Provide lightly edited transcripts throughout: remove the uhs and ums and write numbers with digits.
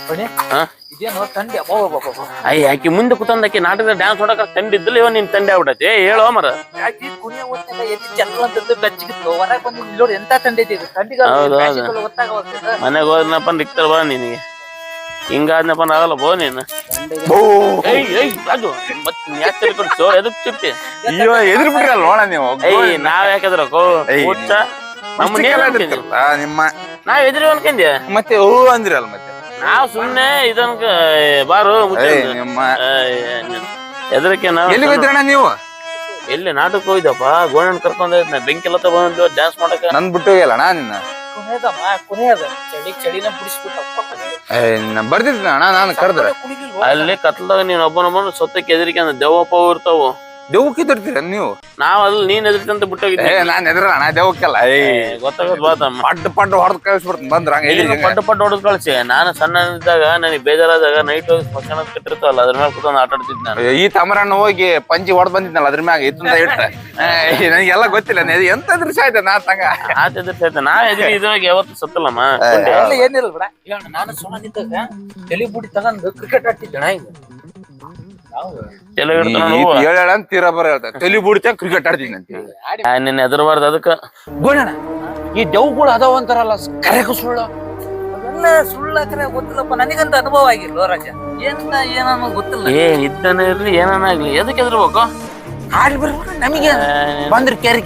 ಇದೇನು ತಂದೆ ಅಯ್ಯ ಆಕಿ ಮುಂದೆ ಕುತಂದ ಆಕಿ ನಾಟಕದ ಡ್ಯಾನ್ಸ್ ಹೊಡಕ ತಂಡಿ ಇದ್ದಲ್ಲ ಇವ ನಿನ್ ತಂದೆ ಆಗ್ಬಿಡತ್ತೆ ಹೇಳೋ ಮರ ಯಾಕೆ ಕುಣಿಯ ಹೊತ್ತಾಗ ಎದ್ದು ಚಂದ್ರ ಅಂತದ್ದು ಬೆಚ್ಚಗಿತ್ತು ಹೊರಗೆ ಬಂದು ನೋಡಿ ಎಂತ ತಂದೆ ಇದೆ ತಂಡಿಗೆ ಮನೆಗೆ ಹೋದ್ನಪ್ಪ ನಿಕ್ತಾರ ಬಾ ನಿನಗೆ ಹಿಂಗಾದ್ನಪ್ಪ ಆಗಲ್ಲ ಬೋ ನೀನು ಅದು ಮತ್ತೆ ಯಾಕೆ ಎದಕ್ ಚಿಪ್ಪಿ ಎದುರು ಬಿಡ್ರಲ್ಲ ನೋಡ ನೀವು ನಾವ್ ಯಾಕದ್ರ ನಿಮ್ಮ ನಾವ್ ಎದ್ರಿ ಅನ್ಕಂದ್ಯ ಮತ್ತೆ ಹೂ ಅಂದ್ರಲ್ಲ ಮತ್ತೆ ನಾವ್ ಸುಮ್ನೆ ಇದನ್ಕ ಬಾರು ನಿಮ್ಮ ಎದ್ರಕ್ಕೆ ನಾವ್ ಎಲ್ಲಿ ಹೋಯ್ತ್ರಣ್ಣ ನೀವು ಎಲ್ಲಿ ನಾಟಕ ಹೋಯ್ದಪ್ಪ ಗೋಣನ್ ಕರ್ಕೊಂಡ್ ಬೆಂಕಿ ಎಲ್ಲ ತಗೊಂಡ್ ಡ್ಯಾನ್ಸ್ ಮಾಡಕ ನನ್ ಬಿಟ್ಟು ಹೋಗಲ್ಲಣ್ಣ ನಿನ್ನ ಕುಣಿಯದ ಚಳಿನ ಬಿಡಿಸ್ಬಿಟ್ಟ ಬರ್ತಿದ್ದ ಅಣ್ಣ ನಾನು ಕರೆದ್ರೆ ಅಲ್ಲಿ ಕತ್ಲದಾಗ ನೀನ್ ಒಬ್ಬನೊಬ್ಬನ ಸೊತ್ತಕ್ಕೆ ಎದರಿಕೆ ಅಂದ್ರೆ ದೆವ್ವಪ್ಪ ಇರ್ತಾವು ದೆವ್ವಕ್ಕೆ ತರ್ತೀರ ನೀವು ನಾವ್ ಅಲ್ಲಿ ನೀನ್ ಎದ್ರಿಕಂತ ಬಿಟ್ಟೋಗಿದ್ದೆ ನಾನ್ ಎದ್ರ ಅಣ್ಣ ದೆವ್ವಕ್ಕೆಲ್ಲ ಗೊತ್ತಾಗದ್ ಬಾತಮ್ಮ ಪಡ್ಡು ಹೊಡೆದ್ ಕಳಿಸ್ಬಿಡ್ತೀನಿ ಬಂದ್ರ ಪಡ್ಡು ಹೊಡೆದ್ ಕಳ್ಸಿ ನಾನು ಸಣ್ಣ ಇದ್ದಾಗ ನನಗೆ ಬೇಜಾರಾದಾಗ ನೈಟ್ ಹೋಗಿ ಸ್ಮಶಾನ ಕಟ್ಟಿರ್ತಾವಲ್ಲ ಅದ್ರ ಮೇಲೆ ಕೂತ್ಕೊಂಡು ಆಟ ಆಡ್ತಿದ್ ನಾನು ಈ ತಮರಣ್ಣ ಹೋಗಿ ಪಂಚಿ ಹೊಡೆದ್ ಬಂದಿದ್ನಲ್ಲ ಅದ್ರ ಮ್ಯಾಗ ಇದ್ದ ಇಟ್ಟ ನನಗೆಲ್ಲ ಗೊತ್ತಿಲ್ಲ ಎಂತ ದೃಶ್ಯ ಆಯ್ತ ನಾ ತಂಗ ಆತ ಎದುರ್ಸೈತೆ ನಾವ್ ಎದ್ರಿ ಇದ್ರಾಗ ಯಾವತ್ತು ಸತ್ತಲ್ಲಮ್ಮ ಏನಿಲ್ಲ ಬಿಡ ಈಗ ನಾನು ಸಣ್ಣ ನಿಂತಾಗ ತಲೆ ಬುಡಿ ತಗೊಂಡು ಕ್ರಿಕೆಟ್ ಆಡ್ತಿದ್ದೆ ಈಗ ಹೇಳ ತೀರಾ ಬರ ಹೇಳ್ತಾರೆ ತಲಿ ಬುಡಿತ ಕ್ರಿಕೆಟ್ ಆಡ್ತೀನಿ ಅಂತ ನಿನ್ನ ಎದರ್ಬಾರ್ದು ಅದಕ್ಕ ಗೋಣಣ್ಣ ಈ ದೆವ್ಗಳು ಅದಾವ ಅಂತಾರಲ್ಲ ಕರೆಗೂ ಸುಳ್ಳು ಅದೆಲ್ಲ ಸುಳ್ಳಾಕರೆ ಗೊತ್ತಿಲ್ಲಪ್ಪ ನನಗಂತ ಅನುಭವ ಆಗಿಲ್ಲ ರಾಜ ಏನನ್ನೋ ಗೊತ್ತಿಲ್ಲ ಇದ್ದನೇ ಇರ್ಲಿ ಏನಾಗ್ಲಿ ಎದಕ್ಕೆ ಎದ್ರಬೇಕು ಆಡ್ಲಿ ಬರ್ಬೇಕು ನಮಗೆ ಬಂದ್ರೆ ಕೆರೆ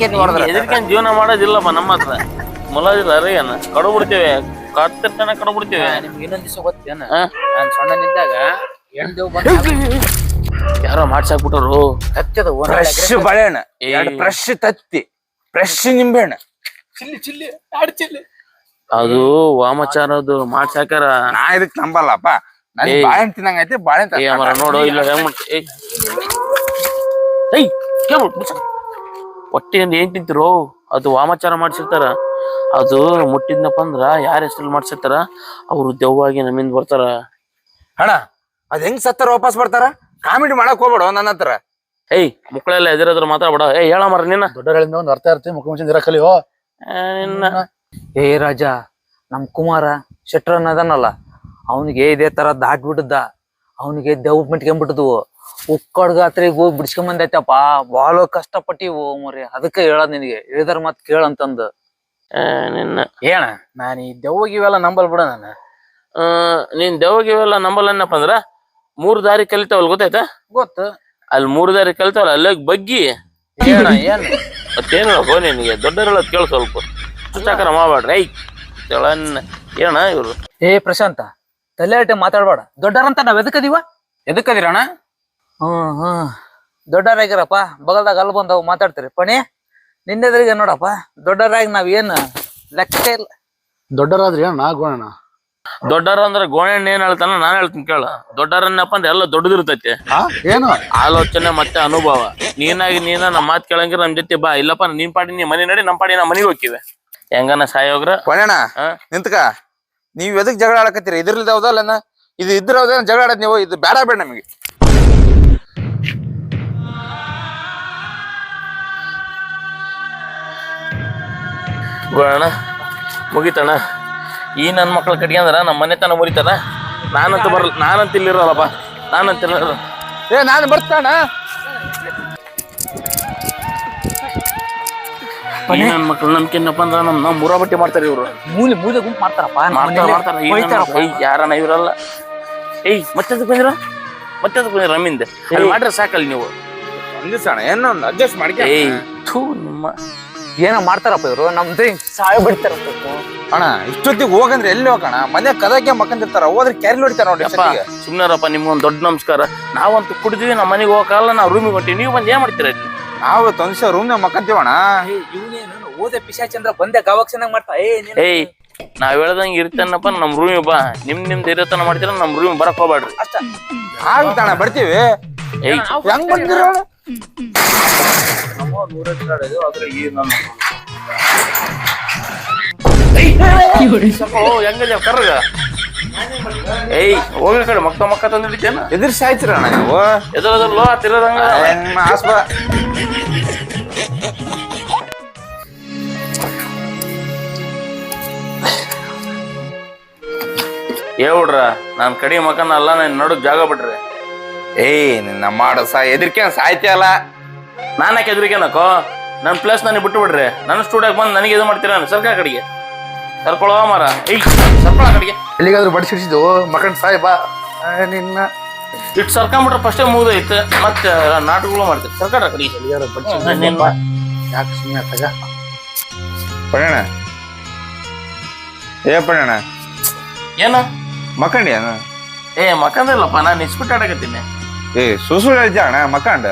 ಎದಕ್ಕೆ ಜೀವನ ಮಾಡೋದಿಲ್ಲಪ್ಪ ನಮ್ಮ ಹತ್ರ ಮುಲಾಜಿಲ್ಲ ಅರೇನ ಕಡು ಬಿಡ್ತೇವೆ ಕತ್ತರ್ತನ ಕಡು ಬಿಡ್ತೇವೆ ನಿಮ್ಗೆ ಇನ್ನೊಂದ್ ದಿವಸ ಗೊತ್ತೇನ ನಾನ್ ಸಣ್ಣನಿದ್ದಾಗ ಹೆಣ್ದೇವ್ ಬಂದ ಯಾರೋ ಮಾಡ್ಸಾಕ್ಬಿಟ್ಟರು ಹಚ್ಚದ ಫ್ರೆಶ್ ಬಳೆಹಣ್ಣ ಎರಡು ಫ್ರೆಶ್ ತತ್ತಿ ಫ್ರೆಶ್ ನಿಂಬೆಹಣ್ಣ ಚಿಲ್ಲಿ ಆಡ್ ಚಿಲ್ಲಿ ಅದು ವಾಮಾಚಾರದು ಮಾಡ್ಸಾಕ್ಯಾರ ನಾ ಇದಕ್ ನಂಬಲ್ಲಪ್ಪ ನನ್ ಬಾಳೆಹಣ್ಣು ತಿನ್ನಂಗ ಐತಿ ಬಾಳೆಹಣ್ಣು ನೋಡು ಇಲ್ಲ ಹೊಟ್ಟೆಯಿಂದ ಏನ್ ತಿಂತಿರೋ ಅದು ವಾಮಾಚಾರ ಮಾಡ್ಸಿರ್ತಾರ ಅದು ಮುಟ್ಟಿದ್ನಪ್ಪ ಅಂದ್ರ ಯಾರ ಹೆಸರಲ್ಲಿ ಮಾಡ್ಸಿರ್ತಾರ ಅವ್ರು ದೆವ್ವಾಗಿ ನಮ್ಮಿಂದ ಬರ್ತಾರ ಅಣ್ಣ ಅದ್ ಹೆಂಗ್ ಸತ್ತಾರ ವಾಪಸ್ ಬರ್ತಾರ ಕಾಮಿಡಿ ಮಾಡಕ್ ಹೋಗ್ಬೇಡ ನನ್ನ ಹತ್ರ ಮಕ್ಕಳೆಲ್ಲ ಎದುರಾದ್ರು ಮಾತಾಡ್ಬೇಡ ಹೇಳ ಮರ ನಿನ್ನ ದೊಡ್ಡಗಳಿಂದ ಒಂದ್ ಅರ್ಥ ಇರ್ತಿ ಮುಖ್ಯಮಂತ್ರಿ ಇರ ಕಲಿಯೋ ರಾಜ ನಮ್ ಕುಮಾರ ಶೆಟ್ರ ಅನ್ನದನಲ್ಲ ಅವನಿಗೆ ಇದೇ ತರ ದಾಟ್ಬಿಟ್ಟದ ಅವನಿಗೆ ದೆವ್ ಮಿಟ್ಕೊಂಡ್ಬಿಟ್ಟದ್ವು ಉಕ್ಕಡ್ಗಾತ್ರಿಗೆ ಹೋಗಿ ಬಿಡ್ಸ್ಕೊಂಬಂದೈತಪ್ಪ ಬಹಳ ಕಷ್ಟಪಟ್ಟಿವು ಮರಿ ಅದಕ್ಕೆ ಹೇಳದ್ ನಿನಗೆ ಹೇಳಿದಾರ ಮತ್ ಕೇಳಂತಂದು ನಿನ್ನ ಏನ ನಾನ್ ಈ ದೆವ್ವಗಿವೆಲ್ಲ ನಂಬಲ್ ಬಿಡ ನಾನು ನೀನ್ ದೆವ್ವಗಿವೆಲ್ಲ ನಂಬಲ್ಲನ್ನಪ್ಪ ಅಂದ್ರ 3 ದಾರಿ ಕಲಿತಾವಲ್ ಗೊತ್ತಾಯ್ತಾ ಗೊತ್ತು ಅಲ್ಲಿ 3 ದಾರಿ ಕಲಿತಾವಲ್ಲ ಅಲ್ಲ ಬಗ್ಗಿ ಏನ ಏನ್ ಮತ್ತೇನ್ ಹೇಳೋ ನಿನಗೆ ದೊಡ್ಡವರೆಲ್ಲ ಕೇಳ ಸ್ವಲ್ಪ ಚುಚ್ಚಾಕರ ಮಾಡ್ಬೇಡ್ರಿ ಏನ ಇವ್ರು ಪ್ರಶಾಂತ ತಲೆ ಮಾತಾಡ್ಬೇಡ ದೊಡ್ಡರಂತ ನಾವ್ ಎದಕ್ಕದಿರಣ್ಣ ದೊಡ್ಡರಾಗಿರಪ್ಪ ಬಗಲ್ದಾಗ ಅಲ್ಲಿ ಬಂದವ್ ಮಾತಾಡ್ತೀರಿ ಪಣಿ ನಿನ್ನೆದ್ರಿಗೆ ನೋಡಪ್ಪ ದೊಡ್ಡರಾಗಿ ನಾವ್ ಏನ್ ಲೆಕ್ಕ ಇಲ್ಲ ದೊಡ್ಡರಾದ್ರಿ ಗೋಣ ದೊಡ್ಡರ ಅಂದ್ರೆ ಗೋಣೆಣ್ಣ ಏನ್ ಹೇಳ್ತಾನ ನಾನ್ ಹೇಳ್ತೀನಿ ಕೇಳ ದೊಡ್ಡರನ್ನಪ್ಪ ಅಂದ್ರೆ ಎಲ್ಲ ದೊಡ್ಡದಿರ್ತೈತಿ ಏನು ಆಲೋಚನೆ ಮತ್ತೆ ಅನುಭವ ನೀನಾಗಿ ನಮ್ಮ ಮಾತ್ ಕೇಳಂಗಿರ ನಮ್ ಜೊತೆ ಬಾ ಇಲ್ಲಪ್ಪ ನಿನ್ ಪಾಡಿ ನೀ ಮನೆ ನಡಿ ನಮ್ ಪಾಡಿ ನಾ ಮನೆಗೆ ಹೋಗ್ತೀವಿ ಹೆಂಗನ ಸಾಯೋಗ್ರ ಕೊನೆಣ ನಿಂತ್ಕ ನೀವ್ ಎದಕ್ ಜಗಳ ಆಡಕತ್ತೀರಿ ಇದ್ರಲ್ದ ಹೌದಲ್ಲ ಇದು ಇದ್ರ ಹೌದ ಜಗಳ ಆಡದ್ ನೀವು ಇದು ಬೇಡ ಬೇಡ ನಮಗೆ ಗೋಣ ಮುಗಿತಣ್ಣ ಈ ನನ್ ಮಕ್ಳ ಕಟ್ಕೊಂಡ್ರ ನಮ್ಮ ಮನೆ ತನ ಮುರಿತಾರ ನಾನಂತ ಇಲ್ಲಿರಲ್ಲಪ್ಪ ನಾನಂತ ನಾನು ಬರ್ತಾನ ನನ್ ಮಕ್ಳು ನಮ್ಕೇನಪ್ಪ ಅಂದ್ರ ನಮ್ ಮೂರ ಬಟ್ಟೆ ಮಾಡ್ತಾರ ಇವ್ರು ಮೂಲೆ ಗುಂಪು ಮಾಡ್ತಾರಪ್ಪ ಯಾರನ ಇವ್ರಲ್ಲ ಮತ್ತೆ ಬಂದಿರ ನಮ್ಮಿಂದ ಮಾಡ್ರೆ ಸಾಕಲ್ ನೀವು ಏನೋ ಅಡ್ಜಸ್ಟ್ ಮಾಡ್ಕೊ ನಿಮ್ಮ ಏನೋ ಮಾಡ್ತಾರಪ್ಪ ಇವ್ರು ನಮ್ದು ಸಾಯ ಬಿಡ್ತಾರಪ್ಪ ಅಣ್ಣ ಇಷ್ಟೊತ್ತಿಗೆ ಹೋಗಂದ್ರೆ ಎಲ್ಲಿ ಹೋಗೋಣ ಮನೆ ಕದಕ್ಕೆ ಮಕ್ಕಂದಿರ್ತಾರ ಹೋದ್ರೆ ಕ್ಯಾರಿ ಹೊಡಿತಾರ ನೋಡಿ ಸುಮ್ನಾರಪ್ಪ ನಿಮ್ಗೊಂದ್ ದೊಡ್ಡ ನಮಸ್ಕಾರ ನಾವಂತೂ ಕುಡಿದ್ವಿ ನಮ್ಮ ಮನೆಗೆ ಹೋಗಲ್ಲ ನಾವು ರೂಮಿಗೆ ಹೊಂಟಿವಿ ನೀವು ಬಂದ್ ಏನ್ ಮಾಡ್ತೀರ ನಾವು ತೊಂದ್ಸ ರೂಮ್ ಮಕ್ಕಂತೀವಣ್ಣ ಇವನೇನು ಓದೆ ಪಿಶಾಚಂದ್ರ ಬಂದೆ ಗಾವಾಗ ಚೆನ್ನಾಗ್ ಮಾಡ್ತಾ ನಾವ್ ಹೇಳ್ದಂಗ ಇರ್ತೇನಪ್ಪ ನಮ್ ರೂಮಿಗೆ ಬಾ ನಿಮ್ದು ಇರತನ ಮಾಡ್ತೀರ ನಮ್ ರೂಮಿಗೆ ಬರಕ್ ಹೋಗ್ಬೇಡ್ರಿ ಆಗುತ್ತಣ್ಣ ಬರ್ತೀವಿ ಹೆಂಗ್ ಬಂದಿರ ಹೆಂಗ ಕರ್ಗ ಹೋಗ ಕಡೆ ಮಕ್ಕ ತಂದಿಡ್ತೇನ ಎದುರು ಸಾಯ್ತಿರಣ್ಣ ನೀವು ಎದುರದಲ್ಲೋ ತಿರದಂಗ ಹೇಳ್ಬಿಡ್ರ ನಾನ್ ಕಡಿ ಮಕನ ಅಲ್ಲ ನಾನು ನಡುಕ್ ಜಾಗ ಬಿಟ್ರಿ. ಏಯ್ ನಿನ್ನ ಮಾಡು ಎದ್ರಿಕೆ ಸಾಯ್ತಿಯಲ್ಲ. ನಾನಕ್ಕೆ ಎದ್ರಿಕೇನಕೋ ನನ್ನ ಪ್ಲೇಸ್ ನನಗೆ ಬಿಟ್ಟು ಬಿಡ್ರಿ. ನನ್ನ ಸ್ಟೂಡಿಯೋಗೆ ಬಂದು ನನಗೆ ಇದು ಮಾಡ್ತೀರ ಸರ್ಕಾರ ಕಡೆಗೆ ಕರ್ಕೊಳೋ ಮಾರ. ಈಗ ಸರ್ಕೊಳ ಕಡೆಗೆ ಎಲ್ಲಿಗಾದ್ರೂ ಬಡಿಸಿಡ್ಸಿದ್ದು ಮಕಂಡ್ ಸಾಯ್ ಬಾ ನಿನ್ನ ಇಟ್ಟು ಸರ್ಕೊಂಬಿಟ್ರೆ ಫಸ್ಟೇ ಮುಗ್ದೈತೆ. ಮತ್ತೆ ನಾಟಕಗಳು ಮಾಡ್ತೀವಿ ಸರ್ಕಾರ ಕಡೆಗೆ. ಎಲ್ಲಿಗಾದ್ರೂ ಬಡಿಸಿಡ್ಸಿದ್ದು ಯಾಕೆ ಸುಮ್ಮನೆ ತಗ ಪಡಣ ಏ ಪಡಣ ಏನ ಮಕ್ಕಂಡಿ ಅಣ್ಣ. ಏ ಮಕ್ಕಂದಿಲ್ಲಪ್ಪ, ನಾನು ಇಸ್ಬಿಟ್ಟು ಆಡಕತ್ತೀನಿ. ಏ ಸುಸು ಹೇಳ್ತಿ ಅಣ್ಣ ಮಕ್ಕಂಡ.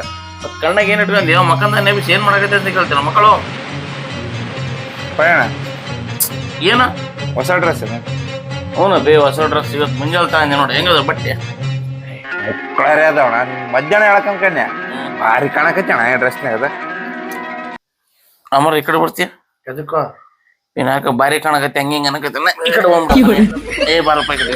ಕಣ್ಣಾಗ ಏನ್ ಇಟ್ಕೊಂಡಿ ಮಕ್ಕಂದ ನೆಬಿಸಿ ಏನ್ ಮಾಡಕತ್ತೆ ಅಂತ ಕೇಳ್ತೀನ ಮಕ್ಕಳು. ಪಡಣ ಏನ ಹೊಸ ಡ್ರೆಸ್ ಹ್ಞೂ ಬೇ ಹೊಸ ಡ್ರೆಸ್ ಇವತ್ತು ಮುಂಜಾನೆ ತಗೊಂಡೆ ನೋಡಿ. ಹೆಂಗದ ಬಟ್ಟೆ ಕಳರಿ ಅದಾವಣ. ಮಧ್ಯಾಹ್ನ ಹೇಳಕಂಕನ್ಯ ಭಾರಿ ಕಾಣಕತ್ತಣ ಡ್ರೆಸ್ನಾಗ ಅದ. ಅಮರ ಈ ಕಡೆ ಬರ್ತೀಯ ಎದಕ್ಕೋ ಯಾಕ ಬಾರಿ ಕಾಣಕತ್ತೆ ಹಂಗ ಹಿಂಗ ಅನಕತ್ತೆ ಈ ಕಡೆ ಬಂದ್ಬಿಡ. ಏ ಬಾರಪ್ಪ ಈ ಕಡೆ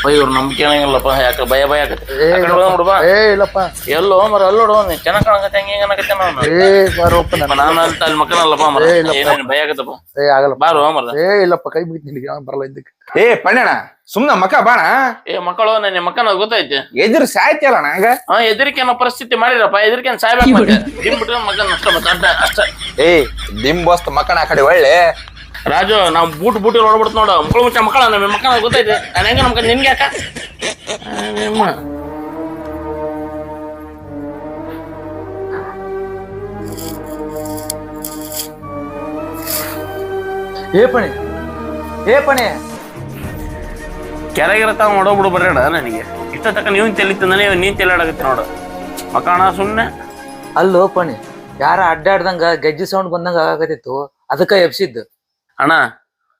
ಬೈ ಇವ್ರು ನಂಬಿಕೆ ಏನಂಗಿಲ್ಲಪ್ಪ. ಯಾಕ ಭಯ ಭಯ ಆಗತ್ತೆ. ಆ ಕಡೆ ಬಂದ್ಬಿಡ್ಬಾ. ಏ ಇಲ್ಲಪ್ಪ ಎಲ್ಲೋ ಮರ ಅಲ್ಲೋಡು ಚೆನ್ನಾಗ್ ಕಾಣಕತ್ತೆ ಹಂಗ ಹಿಂಗ ಅನಕತ್ತೆ ನಾನು. ಏ ಬಾರೋ ಓಪನ್ ನಾನು ಅಂತ ಅಲ್ಲಿ ಮಕ್ಕನಲ್ಲಪ್ಪ ಮರ. ಏನೇನು ಭಯ ಆಗತ್ತಪ್ಪ. ಏ ಆಗಲ್ಲ ಬಾರು ಮರ. ಏ ಇಲ್ಲಪ್ಪ ಕೈ ಬಿಟ್ಟು ನಿನಗೆ ಬರಲ್ಲ ಇದಕ್ಕೆ. ಏ ಪಣ್ಣಣ ಸುಮ್ನ ಮಕ್ಕ ಬಾಣ. ಏ ಮಕ್ಕಳು ನನ್ನ ಮಕ್ಕನ ಗೊತ್ತೈತಿ. ಎದುರು ಸಾಯ್ತಿಯಲ್ಲ ನಂಗ. ಎದರಿಕೆ ಅನ್ನೋ ಪರಿಸ್ಥಿತಿ ಮಾಡಿರಪ್ಪ. ಎದರಿಕೆ ಸಾಯ್ಬೇಕು ಮತ್ತೆ ದಿಮ್ ಬಿಟ್ರೆ ಮಕ್ಕನ ಅಷ್ಟ ಮತ್ತೆ ಅಡ್ಡ ಅಷ್ಟ. ಏ ದಿಂಬೋಸ್ತ ಮಕ್ಕನ ಆ ಕಡೆ ಒಳ್ಳೆ ರಾಜು ನಾವು ಬೂಟ್ ನೋಡ್ಬಿಡ್ತು ನೋಡು. ಮಕ್ಕಳು ಮುಚ್ಚ ಮಕ್ಕಳ ನಮ್ಮ ಮಕ್ಕಳ ಗೊತ್ತೈತೆ. ನಾನು ಹೆಂಗ ನಮ್ಕ ನಿನ್ಗೆ ಯಾಕ ಏ ಪಣಿ ಏ ಪಣಿ ಕೆರೆಗಿರತಾವ ನೋಡೋಗ್ಬಿಡು ಬರ್ಬೇಡ ನನಗೆ. ಇಷ್ಟ ತಕ್ಕ ನೀವು ತೆಲಿತಂದಾನೆ ನೀನ್ ತೆಲಾಡಕತ್ತಿ ನೋಡು ಮಕ್ಕಣ ಸುಮ್ಮನೆ. ಅಲ್ಲೋ ಪಣಿ ಯಾರ ಅಡ್ಡಾಡ್ದಂಗ ಗೆಜ್ಜಿ ಸೌಂಡ್ ಬಂದಂಗ ಆಗಾಕತ್ತಿತ್ತು ಅದಕ್ಕ ಎಬ್ಸಿದ್ದು. ಅಣ್ಣ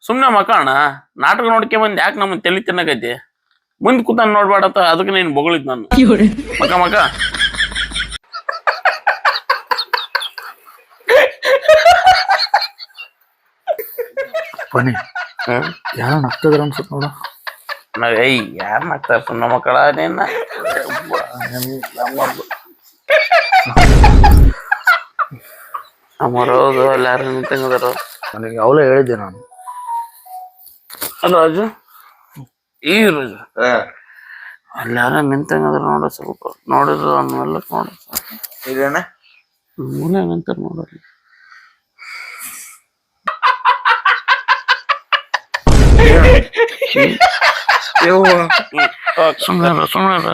ಸುಮ್ಮನೆ ಮಕ್ಕಣ ನಾಟಕ ನೋಡ್ಕೆ ಬಂದು ಯಾಕೆ ನಮ್ಮ ತೆಲಿ ತಿನ್ನಕೈತಿ. ಮುಂದ್ ಕೂತಾನ ನೋಡ್ಬೇಡತ್ತ ಅದಕ್ಕೆ ನೀನ್ ಬೊಗಳಿದ್ ನಾನು ಮಕ್ಕ ಮಕ್ಕ. ಬನ್ನಿ ಯಾರು ನಗ್ತದ್ರ ಅನ್ಸುತ್ತ ನೋಡು. ಏಯ್ ಯಾರು ನಗ್ತಾರ ಸುಮ್ಮನೆ ಮಕ್ಕಳ ನೀನ. ಅಮರೋದು ಎಲ್ಲಾರು ನಿಂತಂಗದಾರ. ನನಗೆ ಅವಲೇ ಹೇಳಿದ್ದೆ ನಾನು. ರಾಜು ಈ ರಾಜು ಎಲ್ಲಾರ ನಿಂತಂಗದ್ರ ನೋಡ ಸ್ವಲ್ಪ ನೋಡಿದ್ರು ಅವನ್ನೆಲ್ಲ ನೋಡ ಇದೇನ ಮೂಲೆ ನಿಂತಾರ ನೋಡ್ರಿ. ಸುಮ್ಮನೆ ಸುಮ್ಮನೆ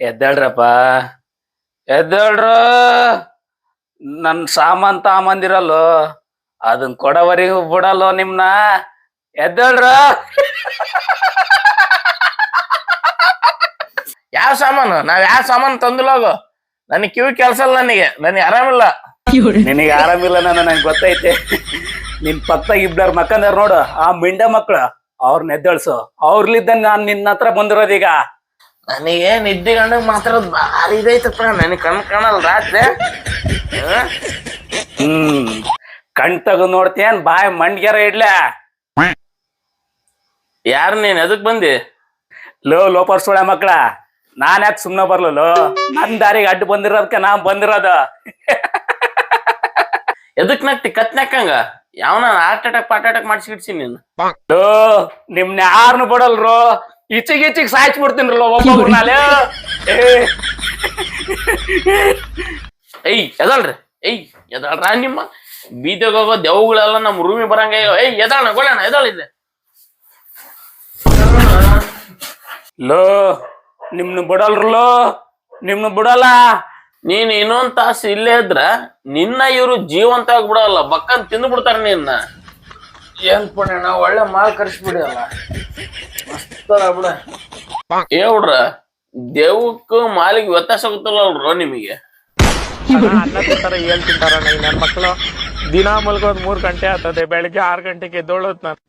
ಎದ್ದಾಳ್ರಪ್ಪ ಎದ್ದಾಳ್ರು. ನನ್ ಸಾಮಾನ್ ತಗೊಂಬಂದಿರಲ್ಲೋ ಅದನ್ ಕೊಡವರೆಗೂ ಬಿಡಲ್ಲೋ ನಿಮ್ನ. ಎದ್ದಾಳ್ರ. ಯಾವ ಸಾಮಾನು ನಾವ್ ಯಾವ ಸಾಮಾನು ತಂದಿಲ್ಲೋಗು. ನನಗೆ ಕಿವಿ ಕೆಲ್ಸ ಇಲ್ಲ. ನನಗೆ ಆರಾಮಿಲ್ಲ. ನಿನಗೆ ಆರಾಮಿಲ್ಲ ನನಗೆ ಗೊತ್ತೈತೆ. ನಿನ್ ಪಕ್ಕದಾಗ ಇಬ್ಳಾರ್ ಮಕ್ಕಂದಾರ ನೋಡು ಆ ಮಿಂಡ ಮಕ್ಳು ಅವ್ರನ್ನ ಎದ್ದಳ್ಸು. ಅವ್ರಲಿದ್ದ ನಾನ್ ನಿನ್ನ ಹತ್ರ ಬಂದಿರೋದೀಗ. ನನಗೆ ನಿದ್ದೆ ಗಂಡಗ್ ಮಾತಾಡೋದು ಭಾರಿ ಇದೈತಪ್ಪ. ನನಗೆ ಕಾಣಲ್ಲ ರಾತ್ರಿ. ಕಣ್ ತಗದ್ ನೋಡ್ತೇನ್ ಬಾಯ್ ಮಂಡ್ಗ್ಯಾರ ಇಡ್ಲ. ಯಾರು ನೀನ್ ಎದಕ್ ಬಂದಿ? ಲೋಪರ್ಸೋಳ ಮಕ್ಳ ನಾನ್ ಯಾಕೆ ಸುಮ್ನೆ ಬರ್ಲೋ. ನನ್ ದಾರಿಗೆ ಅಡ್ಡು ಬಂದಿರೋದಕ್ಕೆ ನಾನ್ ಬಂದಿರೋದು. ಎದಕ್ ನಗ್ತಿ ಕತ್ನಾಕಂಗ ಯಾವನ ಹಾರ್ಟ್ ಅಟ್ಯಾಕ್ ಪಾರ್ಟ್ ಅಟ್ಯಾಕ್ ಮಾಡಿಸಿ ನೀನು. ನಿಮ್ನ ಯಾರನ್ನು ಬಿಡಲ್ರು. ಈಚಿಗೆ ಸಾಯ್ಸ್ಬಿಡ್ತೀನಿರಲ್ಲ ಒಬ್ಬೊಬ್ರನಾಲೆ. ಏಯ್ ಎದಳ್ರಿ ಏಯ್ ಎದಳ್ರ ನಿಮ್ಮ ಬೀದಿಗೆ ಹೋಗೋ ದೆವ್ಗಳೆಲ್ಲ ನಮ್ಮ ರೂಮಿಗೆ ಬರಂಗ. ಏಯ್ ಎದಳ ಗೋಳಣ ಎದಳಿದ್ದೆ ನಿಮ್ನ ಬಿಡಲ್ರಲ್ಲೋ. ನಿಮ್ನ ಬಿಡಲ್ಲ. ನೀನ್ ಇನ್ನೊಂದ್ ತಾಸು ಇಲ್ಲೇ ಇದ್ರ ನಿನ್ನ ಇವ್ರು ಜೀವಂತ ಆಗ್ಬಿಡಲ್ಲ ಬಕ್ಕನ್ ತಿಂದು ಬಿಡ್ತಾರ ನಿನ್ನ. ಏನ್ ಪುಣ್ಯಣ್ಣ ಒಳ್ಳೆ ಮಾಲ್ ಕರ್ಸ್ಬಿಡಿ ಅಲ್ಲ. ಮಸ್ತ್ ಬಿಡ. ಹೇಳ್ರ ದೇವಕ್ಕೂ ಮಾಲಿಗೆ ವ್ಯತ್ಯಾಸ ಆಗುತ್ತಲ್ರ ನಿಮಗೆ. ಅನ್ನ ತಿಂತಾರ ಏನ್ ತಿಂತಾರ ನನ್ ಮಕ್ಳು ದಿನಾ ಮಲ್ಗೋದ್ 3 ಗಂಟೆ ಆಗ್ತದೆ. ಬೆಳಿಗ್ಗೆ 6 ಗಂಟೆಗೆ ಎದ್ದೋಳೋದ್ ನಾನು.